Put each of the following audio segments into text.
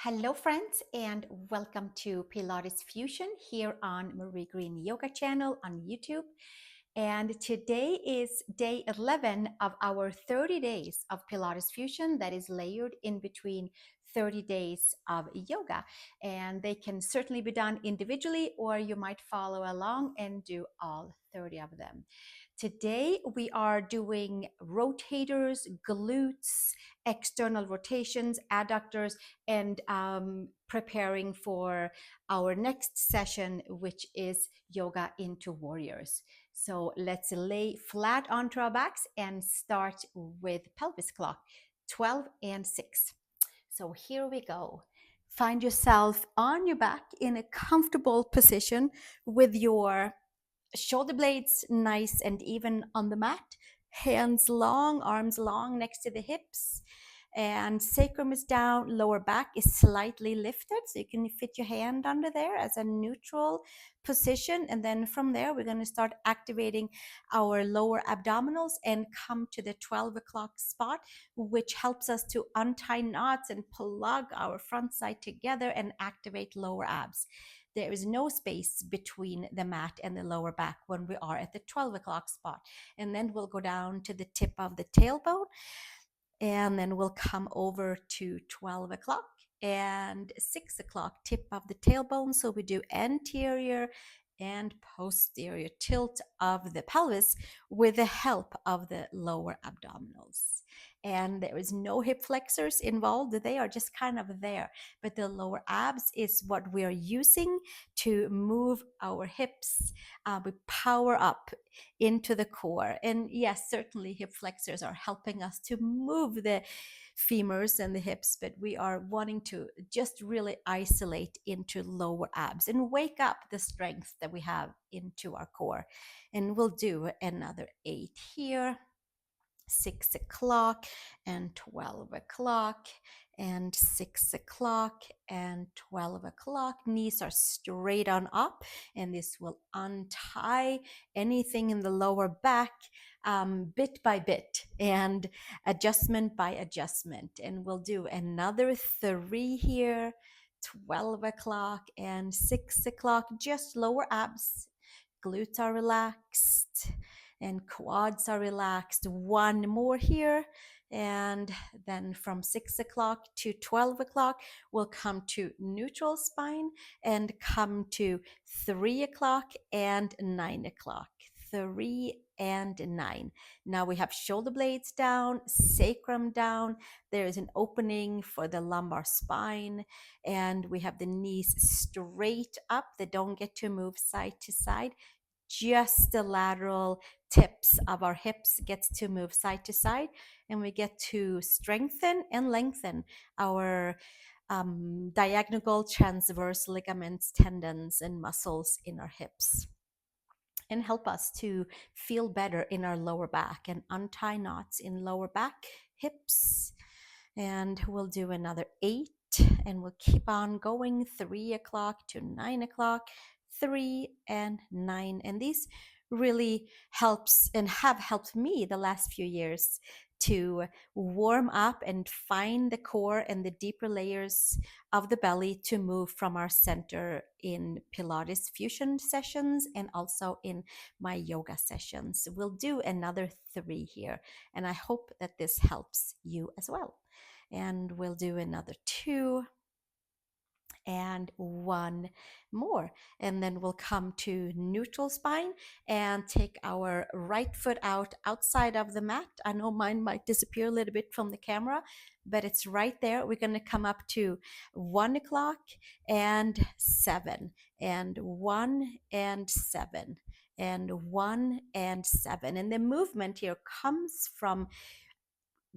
Hello friends and welcome to Pilates Fusion here on Marie Green Yoga channel on YouTube. And today is day 11 of our 30 days of Pilates Fusion that is layered in between 30 days of yoga. And they can certainly be done individually, or you might follow along and do all 30 of them. Today we are doing rotators, glutes, external rotations, adductors, and preparing for our next session, which is yoga into warriors. So let's lay flat onto our backs and start with pelvis clock, 12 and 6. So here we go. Find yourself on your back in a comfortable position with your shoulder blades nice and even on the mat, hands long, arms long next to the hips, and sacrum is down, lower back is slightly lifted, so you can fit your hand under there as a neutral position. And then from there we're going to start activating our lower abdominals and come to the 12 o'clock spot, which helps us to untie knots and plug our front side together and activate lower abs. There is no space between the mat and the lower back when we are at the 12 o'clock spot. And then we'll go down to the tip of the tailbone, and then we'll come over to 12 o'clock and 6 o'clock, tip of the tailbone. So we do anterior and posterior tilt of the pelvis with the help of the lower abdominals. And there is no hip flexors involved. They are just kind of there. But the lower abs is what we are using to move our hips. We power up into the core. And yes, certainly hip flexors are helping us to move the femurs and the hips, but we are wanting to just really isolate into lower abs and wake up the strength that we have into our core. And we'll do another 8 here. 6 o'clock and 12 o'clock and 6 o'clock and 12 o'clock. Knees are straight on up, and this will untie anything in the lower back bit by bit and adjustment by adjustment. And we'll do another 3 here, 12 o'clock and 6 o'clock, just lower abs. Glutes are relaxed and quads are relaxed. 1 more here. And then from 6 o'clock to 12 o'clock, we'll come to neutral spine and come to 3 o'clock and 9 o'clock. 3 and 9. Now we have shoulder blades down, sacrum down. There is an opening for the lumbar spine, and we have the knees straight up. They don't get to move side to side. Just the lateral tips of our hips gets to move side to side, and we get to strengthen and lengthen our diagonal transverse ligaments, tendons, and muscles in our hips, and help us to feel better in our lower back and untie knots in lower back, hips. And we'll do another 8, and we'll keep on going. 3 o'clock to 9 o'clock, 3 and 9. And these really helps and have helped me the last few years to warm up and find the core and the deeper layers of the belly to move from our center in Pilates fusion sessions and also in my yoga sessions. We'll do another 3 here, and I hope that this helps you as well. And we'll do another 2 and 1 more, and then we'll come to neutral spine and take our right foot out outside of the mat. I know mine might disappear a little bit from the camera, but it's right there. We're going to come up to 1 o'clock and 7 and 1 and 7 and 1 and 7. And the movement here comes from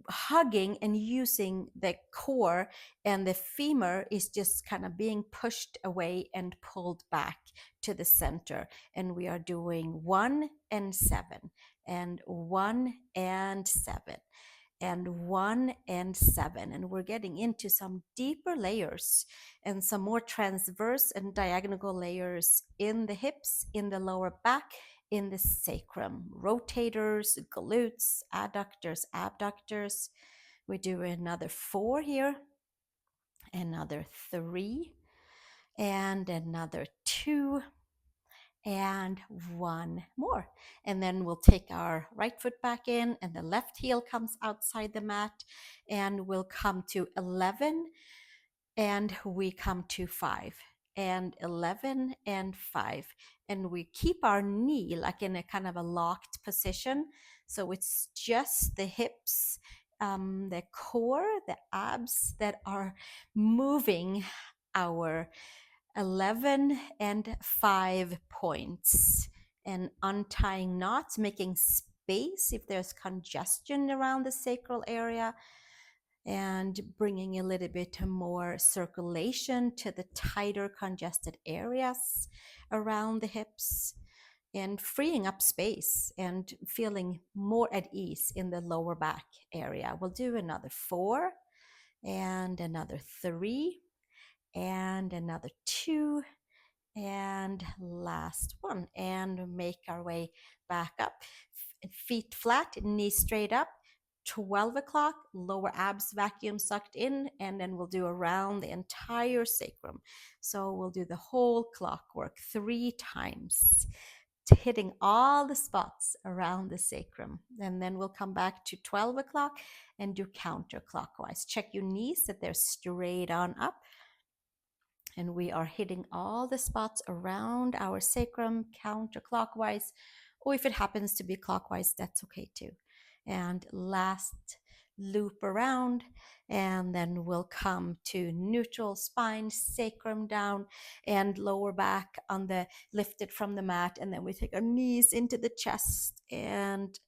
hugging and using the core, and the femur is just kind of being pushed away and pulled back to the center. And we are doing 1 and 7 and 1 and 7 and 1 and 7. And we're getting into some deeper layers and some more transverse and diagonal layers in the hips, in the lower back, in the sacrum. Rotators, glutes, adductors, abductors. We do another 4 here. another 3, and another 2, and 1 more. And then we'll take our right foot back in, and the left heel comes outside the mat, and we'll come to 11, and we come to 5, and 11 and 5. And we keep our knee like in a kind of a locked position. So it's just the hips, the core, the abs that are moving our 11 and 5 points, and untying knots, making space if there's congestion around the sacral area, and bringing a little bit more circulation to the tighter congested areas around the hips, and freeing up space and feeling more at ease in the lower back area. We'll do another 4, and another 3, and another 2, and last one, and make our way back up. Feet flat, knees straight up. 12 o'clock, lower abs vacuum sucked in, and then we'll do around the entire sacrum. So we'll do the whole clockwork 3 times, hitting all the spots around the sacrum. And then we'll come back to 12 o'clock and do counterclockwise. Check your knees that they're straight on up. And we are hitting all the spots around our sacrum counterclockwise, or if it happens to be clockwise, that's okay too. And last loop around, and then we'll come to neutral spine, sacrum down, and lower back on the lifted from the mat. And then we take our knees into the chest and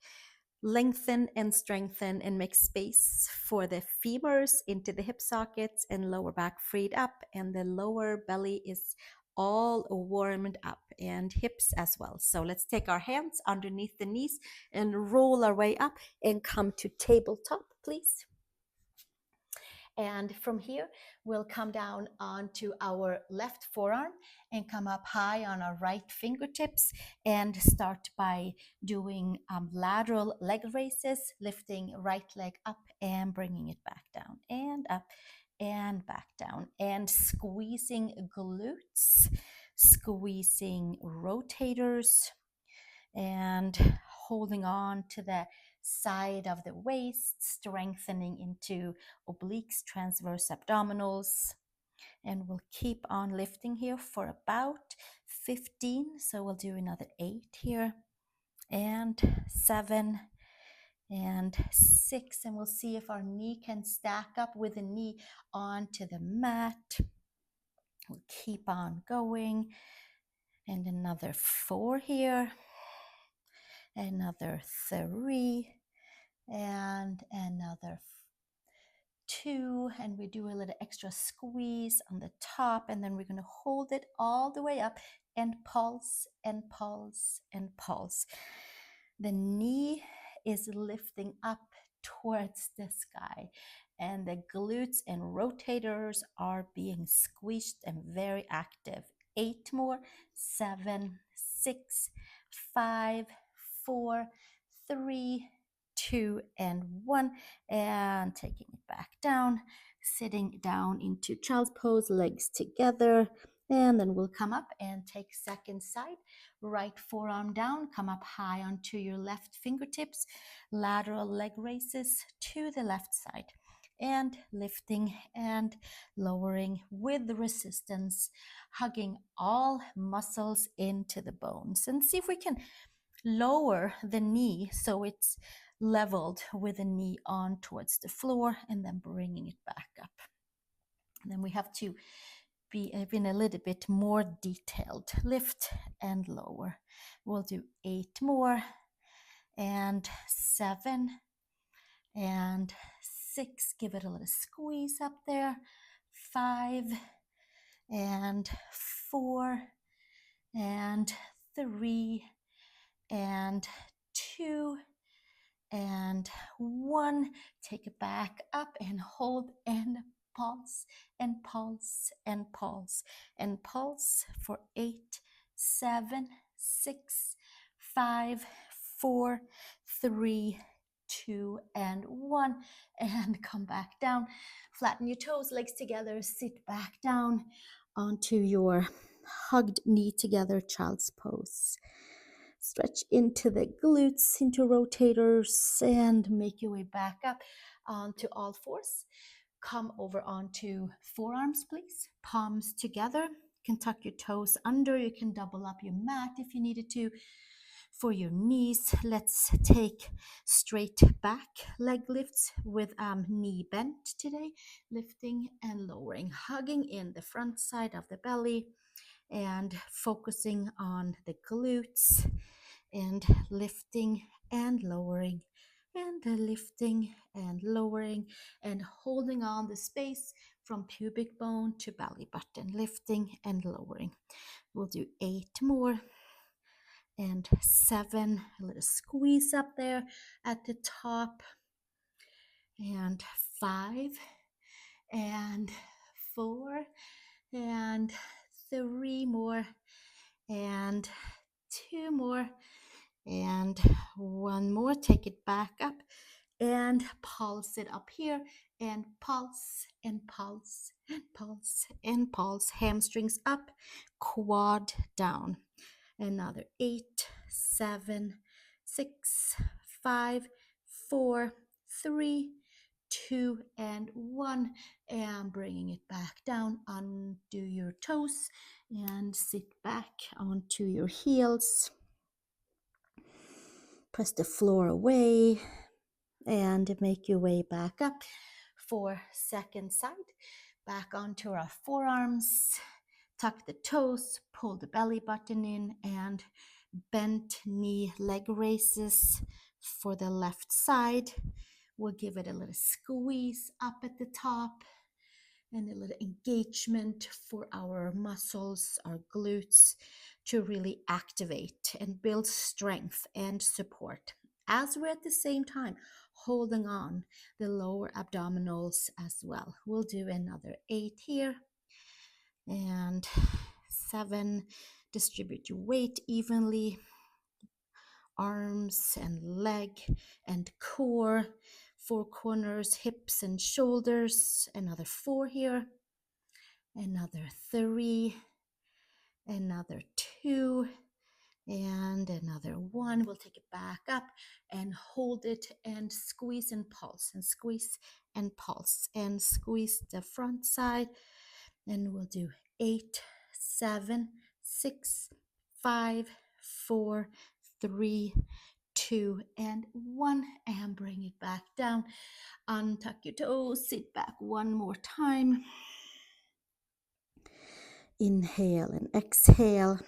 lengthen and strengthen and make space for the femurs into the hip sockets, and lower back freed up, and the lower belly is all warmed up, and hips as well. So let's take our hands underneath the knees and roll our way up and come to tabletop, please. And from here, we'll come down onto our left forearm and come up high on our right fingertips, and start by doing lateral leg raises, lifting right leg up and bringing it back down, and up and back down, and squeezing glutes, squeezing rotators, and holding on to the side of the waist, strengthening into obliques, transverse abdominals. And we'll keep on lifting here for about 15. So we'll do another 8 here, and 7, and 6. And we'll see if our knee can stack up with the knee onto the mat. We'll keep on going. And another 4 here, another 3, and another 2, and we do a little extra squeeze on the top, and then we're going to hold it all the way up and pulse and pulse and pulse. The knee is lifting up towards the sky, and the glutes and rotators are being squeezed and very active. 8 more, 7, 6, 5, 4, 3, 2, and 1, and taking it back down, sitting down into child's pose, legs together. And then we'll come up and take second side, right forearm down, come up high onto your left fingertips, lateral leg raises to the left side, and lifting and lowering with the resistance, hugging all muscles into the bones. And see if we can lower the knee so it's leveled with the knee on towards the floor, and then bringing it back up. And then we have to be even a little bit more detailed. Lift and lower. We'll do 8 more, and 7, and 6. Give it a little squeeze up there. 5, and 4, and 3, and 2, and 1. Take it back up and hold and pulse and pulse and pulse and pulse for 8, 7, 6, 5, 4, 3, 2, and 1, and come back down. Flatten your toes, legs together, sit back down onto your hugged knee together, child's pose. Stretch into the glutes, into rotators, and make your way back up onto all fours. Come over onto forearms, please. Palms together. You can tuck your toes under. You can double up your mat if you needed to. For your knees, let's take straight back leg lifts with knee bent today. Lifting and lowering, hugging in the front side of the belly and focusing on the glutes and lifting and lowering and lifting and lowering and holding on the space from pubic bone to belly button, lifting and lowering. We'll do 8 more and 7, a little squeeze up there at the top, and 5 and 4 and 3 more and 2 more and 1 more. Take it back up and pulse it up here, and pulse and pulse and pulse and pulse. Hamstrings up, quad down. Another 8, 7, 6, 5, 4, 3, 2, and 1, and bringing it back down. Undo your toes and sit back onto your heels. Press the floor away and make your way back up for second side. Back onto our forearms. Tuck the toes, pull the belly button in, and bent knee leg raises for the left side. We'll give it a little squeeze up at the top and a little engagement for our muscles, our glutes, to really activate and build strength and support, as we're at the same time holding on the lower abdominals as well. We'll do another 8 here and 7. Distribute your weight evenly, arms and leg and core, 4 corners, hips and shoulders. Another 4 here, another 3, another 2, and another 1. We'll take it back up and hold it and squeeze and pulse and squeeze and pulse and squeeze the front side. And we'll do 8, 7, 6, 5, 4, 3, 2, and 1, and bring it back down. Untuck your toes, sit back one more time. Inhale and exhale.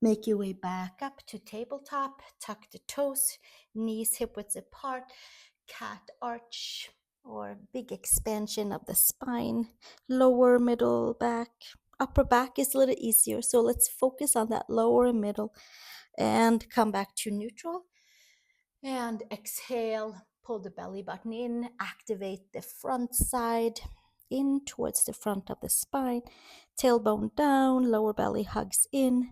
Make your way back up to tabletop. Tuck the toes, knees hip width apart, cat arch or big expansion of the spine, lower, middle, back. Upper back is a little easier, so let's focus on that lower and middle and come back to neutral. And exhale, pull the belly button in, activate the front side in towards the front of the spine, tailbone down, lower belly hugs in,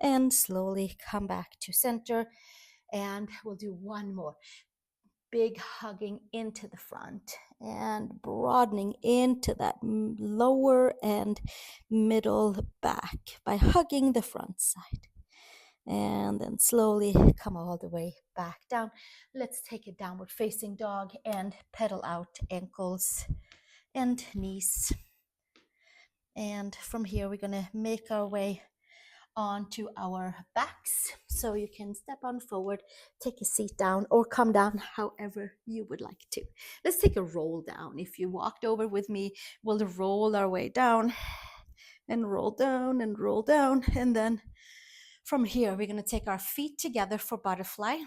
and slowly come back to center. And we'll do 1 more. Big hugging into the front and broadening into that lower and middle back by hugging the front side. And then slowly come all the way back down. Let's take a downward facing dog and pedal out ankles and knees. And from here, we're gonna make our way onto our backs. So you can step on forward, take a seat down, or come down however you would like to. Let's take a roll down. If you walked over with me, we'll roll our way down and roll down and roll down. And then from here, we're going to take our feet together for butterfly,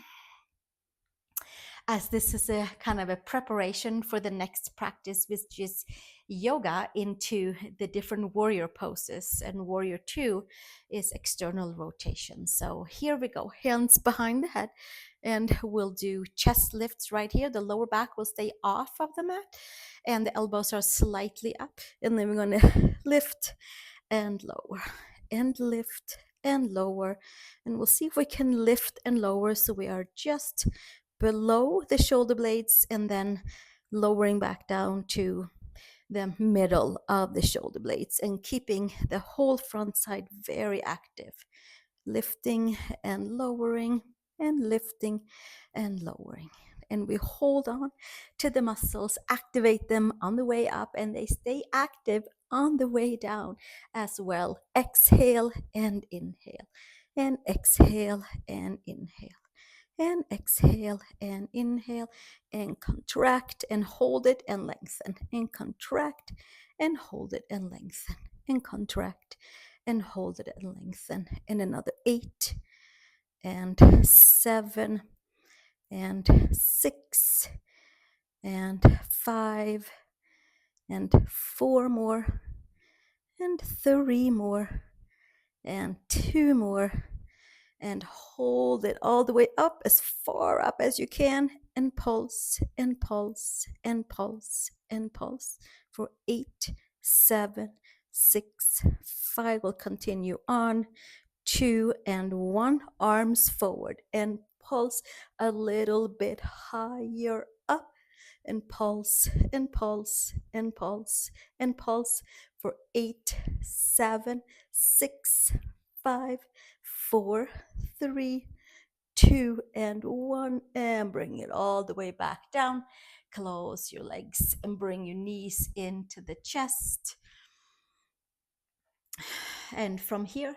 as this is a kind of a preparation for the next practice, which is yoga into the different warrior poses. And warrior 2 is external rotation. So here we go, hands behind the head, and we'll do chest lifts right here. The lower back will stay off of the mat and the elbows are slightly up. And then we're going to lift and lower and lift and lower. And we'll see if we can lift and lower so we are just below the shoulder blades and then lowering back down to the middle of the shoulder blades and keeping the whole front side very active. Lifting and lowering and lifting and lowering. And we hold on to the muscles, activate them on the way up, and they stay active on the way down as well. Exhale and inhale, and exhale and inhale. And exhale and inhale and contract and hold it and lengthen and contract and hold it and lengthen and contract and hold it and lengthen. And another 8 and 7 and 6 and 5 and 4 more and 3 more and 2 more. And hold it all the way up, as far up as you can, and pulse and pulse and pulse and pulse for 8, 7, 6, 5. We'll continue on. 2 and 1. Arms forward and pulse a little bit higher up. And pulse and pulse and pulse and pulse for 8, 7, 6, 5, 4, 3, 2, and 1. And bring it all the way back down. Close your legs and bring your knees into the chest. And from here,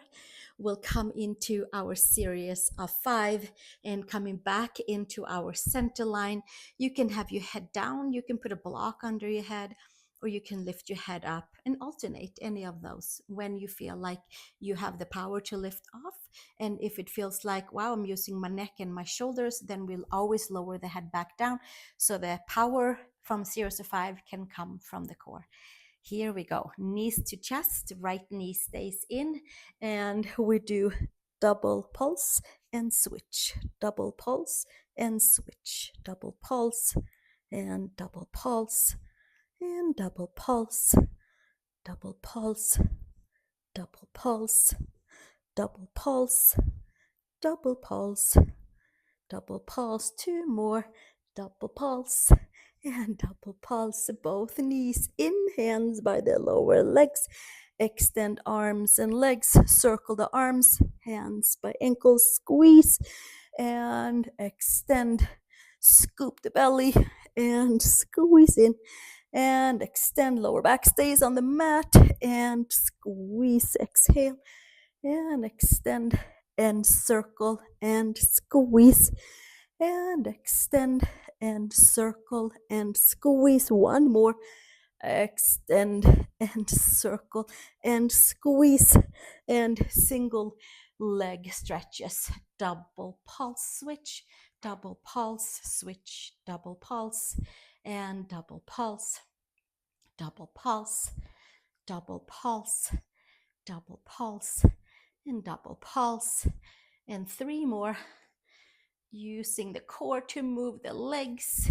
we'll come into our series of 5 and coming back into our center line. You can have your head down, you can put a block under your head, or you can lift your head up and alternate any of those when you feel like you have the power to lift off. And if it feels like, wow, I'm using my neck and my shoulders, then we'll always lower the head back down so the power from 0 to 5 can come from the core. Here we go. Knees to chest, right knee stays in, and we do double pulse and switch, double pulse and switch, double pulse and double pulse and double pulse, double pulse, double pulse, double pulse, double pulse, double pulse. 2 more, double pulse and double pulse. Both knees in, hands by the lower legs. Extend arms and legs, circle the arms, hands by ankles, squeeze and extend. Scoop the belly and squeeze in and extend. Lower back stays on the mat and squeeze. Exhale and extend and circle and squeeze and extend and circle and squeeze. 1 more. Extend and circle and squeeze and single leg stretches. Double pulse switch, double pulse switch, double pulse and double pulse, double pulse, double pulse, double pulse and double pulse. And 3 more, using the core to move the legs.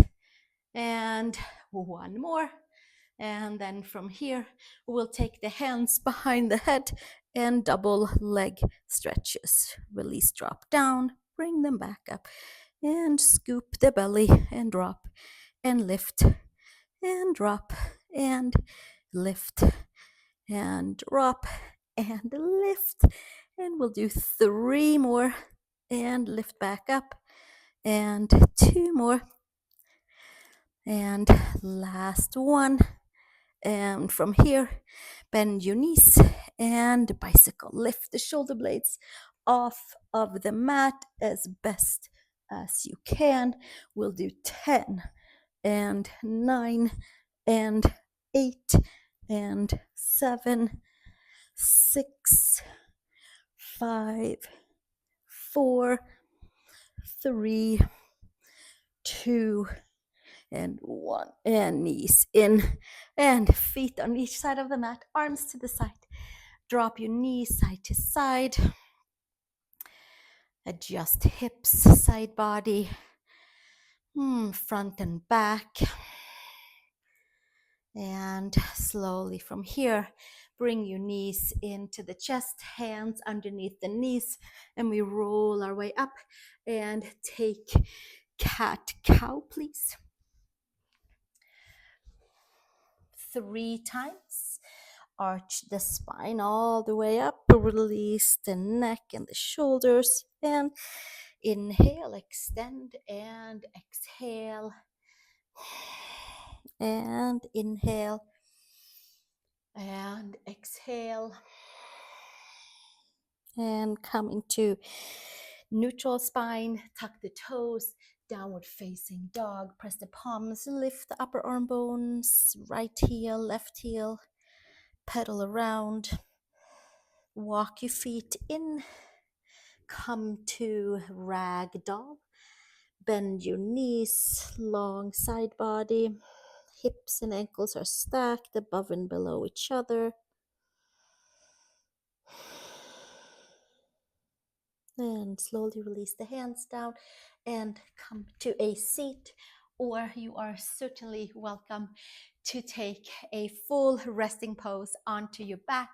And 1 more. And then from here, we'll take the hands behind the head and double leg stretches. Release, drop down, bring them back up, and scoop the belly and drop and lift and drop and lift and drop and lift. And we'll do 3 more and lift back up, and 2 more, and last 1. And from here, bend your knees and bicycle. Lift the shoulder blades off of the mat as best as you can. We'll do 10 and 9 and 8 and 7, 6, 5, 4, 3, 2, and 1. And knees in and feet on each side of the mat, arms to the side. Drop your knees side to side. Adjust hips, side body, front and back. And slowly from here, bring your knees into the chest, hands underneath the knees, and we roll our way up and take cat-cow, please. 3 times. Arch the spine all the way up, release the neck and the shoulders, and inhale, extend, and exhale, and inhale, and exhale, and come into neutral spine. Tuck the toes, downward facing dog. Press the palms, lift the upper arm bones, right heel, left heel, pedal around. Walk your feet in, come to ragdoll. Bend your knees, long side body. Hips and ankles are stacked above and below each other. And slowly release the hands down and come to a seat, or you are certainly welcome to take a full resting pose onto your back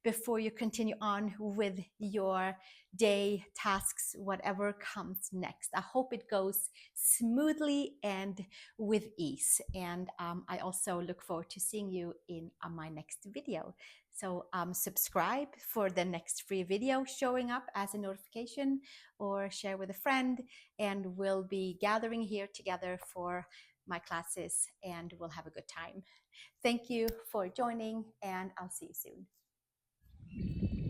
before you continue on with your day tasks, whatever comes next. I hope it goes smoothly and with ease. And I also look forward to seeing you in my next video. So subscribe for the next free video showing up as a notification, or share with a friend, and we'll be gathering here together for my classes, and we'll have a good time. Thank you for joining, and I'll see you soon.